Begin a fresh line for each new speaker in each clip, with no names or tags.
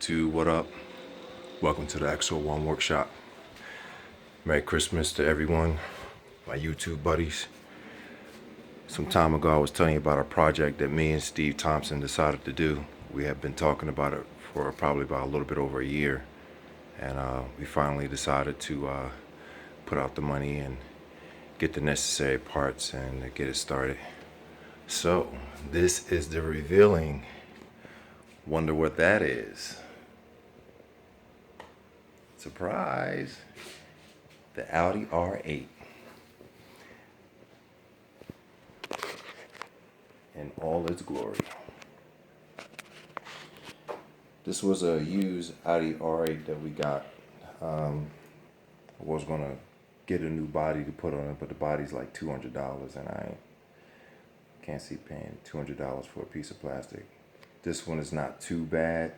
YouTube, what up? Welcome to the XO1 workshop. Merry Christmas to everyone, my YouTube buddies. Some time ago I was telling you about a project that me and Steve Thompson decided to do. We have been talking about it for probably about a little bit over a year, and we finally decided to put out the money and get the necessary parts and get it started. So this is the revealing. Wonder what that is. Surprise! The Audi R8 in all its glory. This was a used Audi R8 that we got. I was gonna get a new body to put on it, but the body's like $200, and I can't see paying $200 for a piece of plastic. This one is not too bad.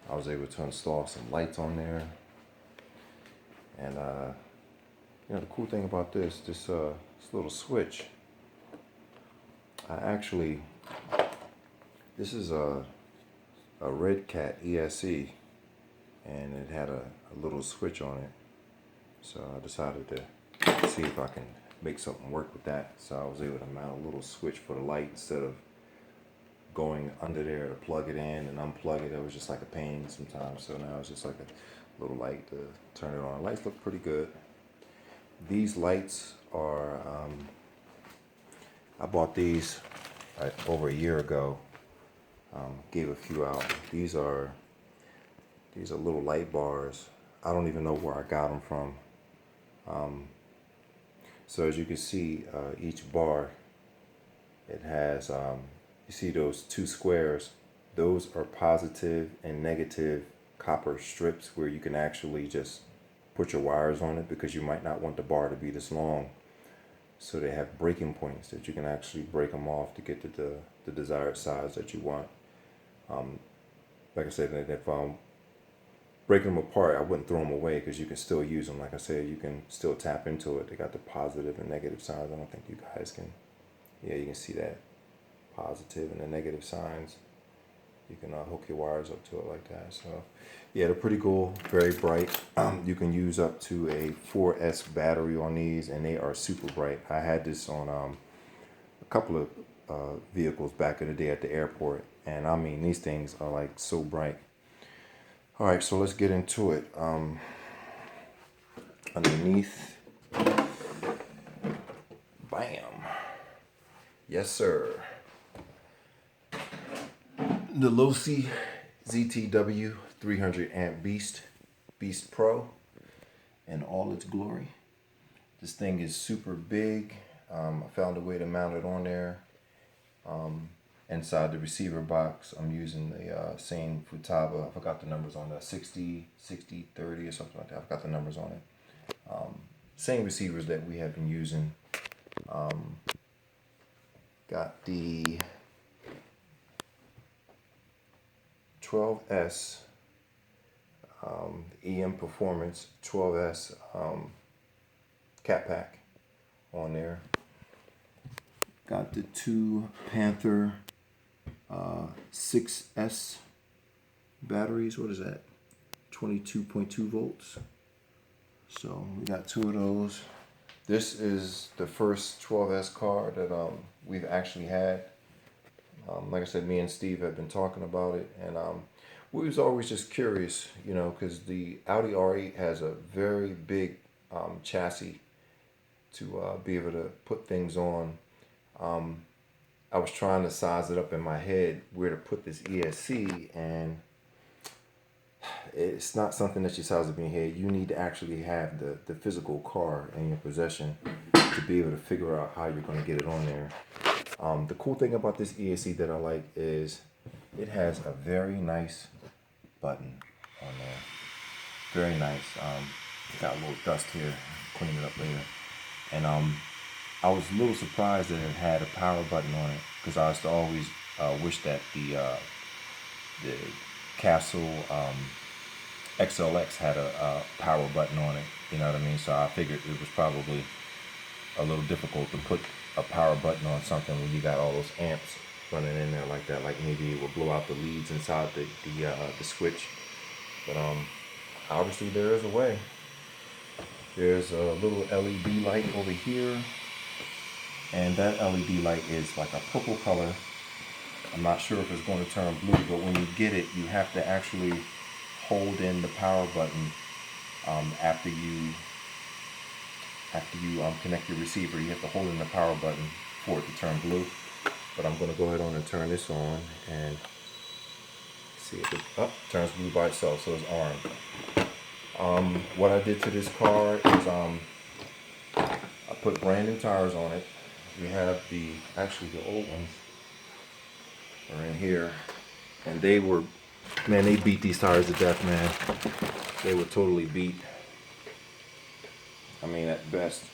I was able to install some lights on there, and the cool thing about this little switch. This is a Red Cat ESC, and it had a little switch on it. So I decided to see if I can make something work with that. So I was able to mount a little switch for the light instead of going under there to plug it in and unplug it. It was just like a pain sometimes. So now it's just like a little light to turn it on. The lights look pretty good. These lights are, I bought these over a year ago. Gave a few out. These are little light bars. I don't even know where I got them from. So as you can see, each bar, it has, you see those two squares, those are positive and negative copper strips where you can actually just put your wires on it, because you might not want the bar to be this long. So they have breaking points that you can actually break them off to get to the desired size that you want. Like I said, if I'm breaking them apart, I wouldn't throw them away, because you can still use them. Like I said, you can still tap into it. They got the positive and negative signs. I don't think you guys can. Yeah, you can see that positive and the negative signs. You can hook your wires up to it like that. So yeah, they're pretty cool, very bright. You can use up to a 4S battery on these, and they are super bright. I had this on a couple of vehicles back in the day at the airport, and I mean, these things are like so bright. All right, so let's get into it. Underneath, bam, yes sir. The Losi ZTW 300 amp Beast Pro in all its glory. This thing is super big. I found a way to mount it on there. Inside the receiver box, I'm using the same Futaba. I forgot the numbers on that, 60, 30 or something like that. I forgot the numbers on it. Same receivers that we have been using. Got the 12S, EM Performance 12S cat pack on there. Got the two Panther 6S batteries. What is that? 22.2 volts. So we got two of those. This is the first 12S car that we've actually had. Like I said, me and Steve have been talking about it, and we was always just curious, because the Audi R8 has a very big chassis to be able to put things on. I was trying to size it up in my head where to put this ESC, and it's not something that you size up in your head. You need to actually have the physical car in your possession to be able to figure out how you're going to get it on there. The cool thing about this ESC that I like is it has a very nice button on there. Very nice. Got a little dust here. Clean it up later. And I was a little surprised that it had a power button on it, because I used to always wish that the Castle XLX had a power button on it. You know what I mean? So I figured it was probably a little difficult to put a power button on something when you got all those amps running in there like that. Like maybe it will blow out the leads inside the switch. But obviously there is a way. There's a little LED light over here, and that LED light is like a purple color. I'm not sure if it's going to turn blue, but when you get it, you have to actually hold in the power button after you connect your receiver. You have to hold in the power button for it to turn blue. But I'm going to go ahead on and turn this on and see if it turns blue by itself, so it's armed. What I did to this car is I put brand new tires on it. We have the old ones are in here, and they beat these tires to death, man. They were totally beat. I mean, at best,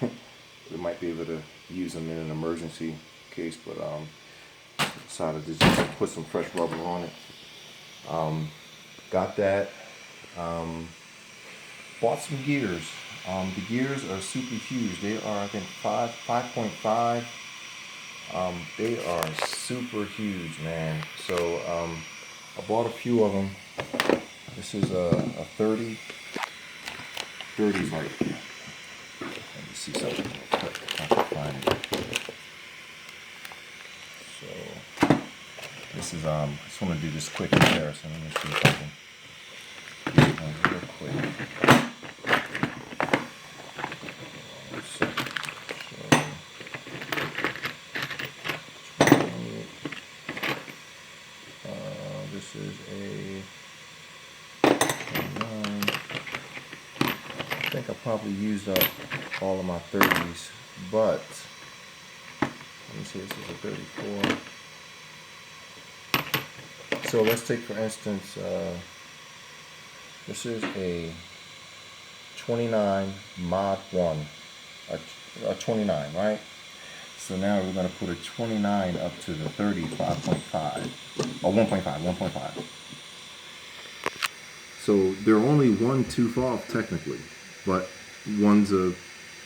we might be able to use them in an emergency case, but decided to just put some fresh rubber on it. Got that. Bought some gears. The gears are super huge. They are, I think, 5.5. They are super huge, man. So I bought a few of them. This is a 30. 30's right here. Let me see something real quick. I can find it. So this is I just want to do this quick comparison. Let me see if I can do one real quick. This is a 29. I think I probably used up all of my 30s, but let me see, this is a 34. So let's take, for instance, this is a 29 mod 1, a 29, right? So now we're going to put a 29 up to the 30, 5.5, or 1.5. So they're only one tooth off technically, but one's a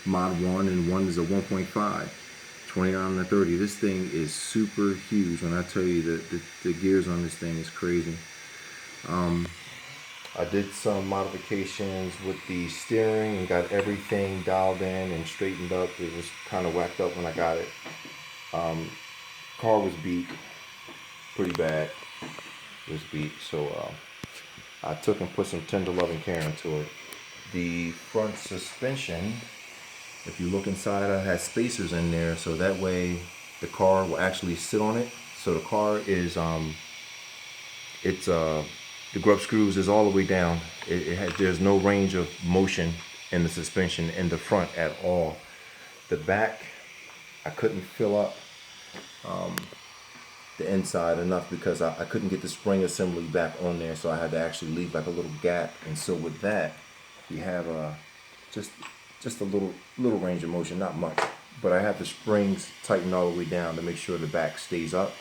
mod 1 and one is a 1.5. 29 and a 30. This thing is super huge. When I tell you that the gears on this thing is crazy. I did some modifications with the steering and got everything dialed in and straightened up. It was kind of whacked up when I got it. Car was beat pretty bad. It was beat, so I took and put some tender loving care into it. The front suspension, if you look inside, I had spacers in there, so that way the car will actually sit on it. So the car is the grub screws is all the way down. There's no range of motion in the suspension in the front at all. The back, I couldn't fill up the inside enough because I couldn't get the spring assembly back on there, so I had to actually leave like a little gap. And so with that, we have just a little range of motion, not much, but I have the springs tightened all the way down to make sure the back stays up.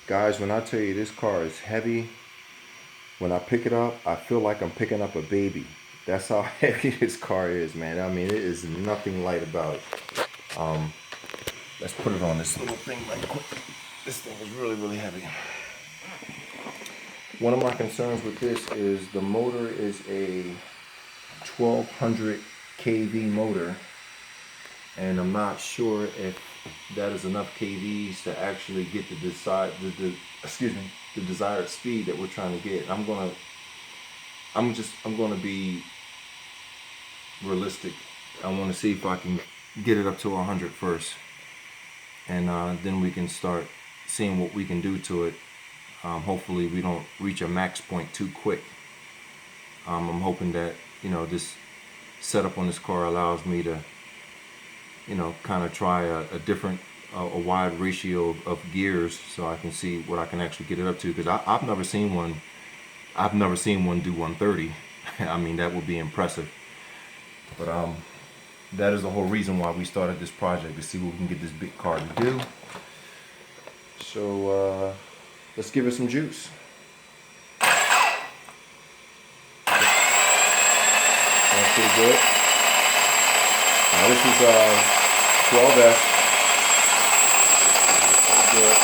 Guys, when I tell you this car is heavy, when I pick it up, I feel like I'm picking up a baby. That's how heavy this car is, man. I mean, it is nothing light about it. Let's put it on this little thing right quick. This thing is really, really heavy. One of my concerns with this is the motor is a 1200 kV motor, and I'm not sure if that is enough kVs to actually get the desired speed that we're trying to get. I'm gonna be realistic. I want to see if I can get it up to 100 first, and then we can start seeing what we can do to it. Hopefully we don't reach a max point too quick. I'm hoping that, you know, this setup on this car allows me to, you know, kind of try a different, a wide ratio of gears, so I can see what I can actually get it up to. Because I've never seen one. I've never seen one do 130. I mean, that would be impressive. But that is the whole reason why we started this project, to see what we can get this big car to do. So let's give it some juice. Sounds pretty good. Now this is 12S. good.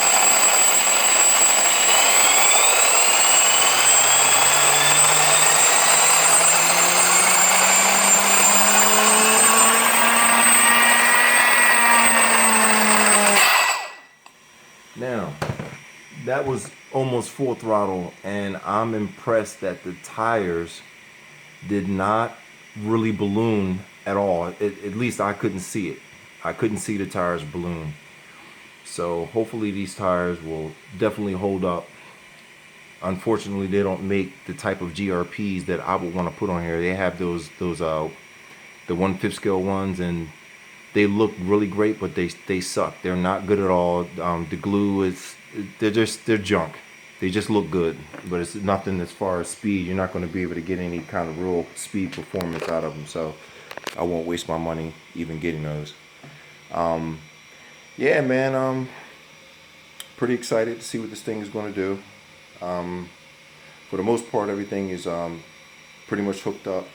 Now, that was almost full throttle, and I'm impressed that the tires did not really balloon at all. At least I couldn't see it. I couldn't see the tires balloon. So hopefully these tires will definitely hold up. Unfortunately, they don't make the type of GRPs that I would want to put on here. They have the 1/5 scale ones, and they look really great, but they suck. They're not good at all. The glue is they're junk. They just look good, but it's nothing as far as speed. You're not going to be able to get any kind of real speed performance out of them. So I won't waste my money even getting those. Yeah, man. Pretty excited to see what this thing is going to do. For the most part, everything is pretty much hooked up.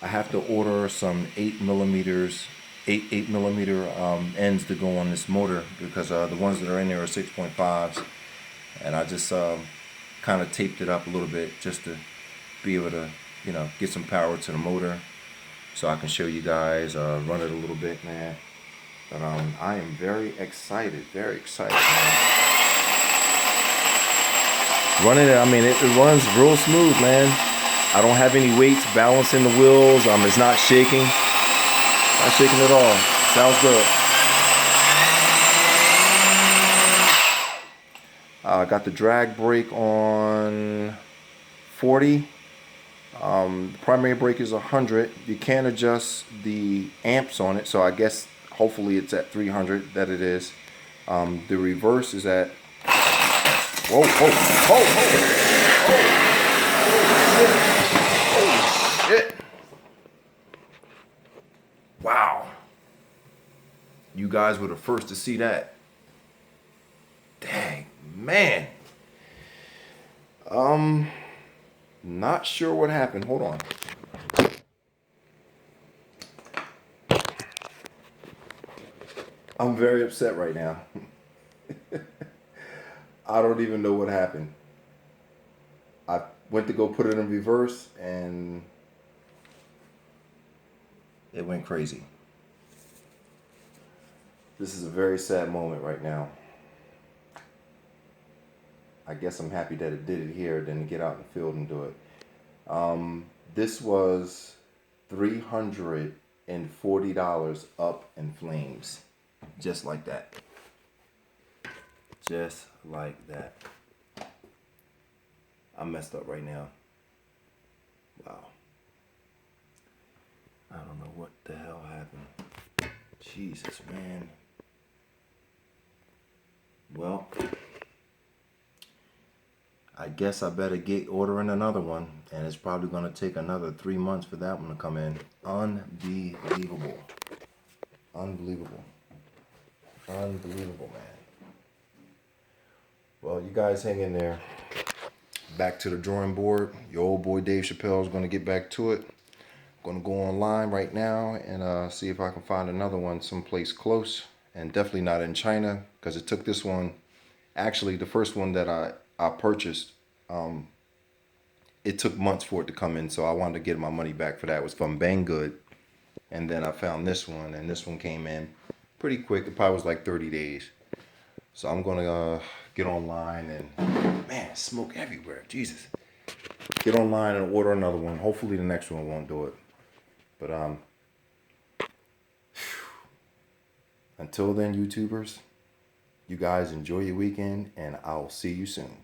I have to order some 8mm ends to go on this motor, because the ones that are in there are 6.5s, and I just kind of taped it up a little bit just to be able to, you know, get some power to the motor, so I can show you guys, run it a little bit, man. But I am very excited, man. Running it, I mean, it runs real smooth, man. I don't have any weights balancing the wheels. It's not shaking. Not shaking at all. Sounds good. I got the drag brake on 40. The primary brake is 100. You can adjust the amps on it, so I guess hopefully it's at 300. That it is. The reverse is at. Whoa, whoa, whoa, whoa, oh, shit. Wow. You guys were the first to see that. Dang, man. Not sure what happened. Hold on. I'm very upset right now. I don't even know what happened. I went to go put it in reverse and it went crazy. This is a very sad moment right now. I guess I'm happy that it did it here than to get out in the field and do it. This was $340 up in flames. Just like that. Just like that. I'm messed up right now. Wow. I don't know what the hell happened. Jesus, man. Well, I guess I better get ordering another one, and it's probably going to take another 3 months for that one to come in. Unbelievable. Unbelievable. Unbelievable, man. Well, you guys hang in there. Back to the drawing board. Your old boy Dave Chappelle is going to get back to it. I'm going to go online right now and see if I can find another one someplace close. And definitely not in China, because it took this one. Actually, the first one that I purchased, it took months for it to come in. So I wanted to get my money back for that. It was from Banggood. And then I found this one, and this one came in pretty quick. It probably was like 30 days. So I'm going to get online and, man, smoke everywhere. Jesus. Get online and order another one. Hopefully the next one won't do it. But until then, YouTubers, you guys enjoy your weekend, and I'll see you soon.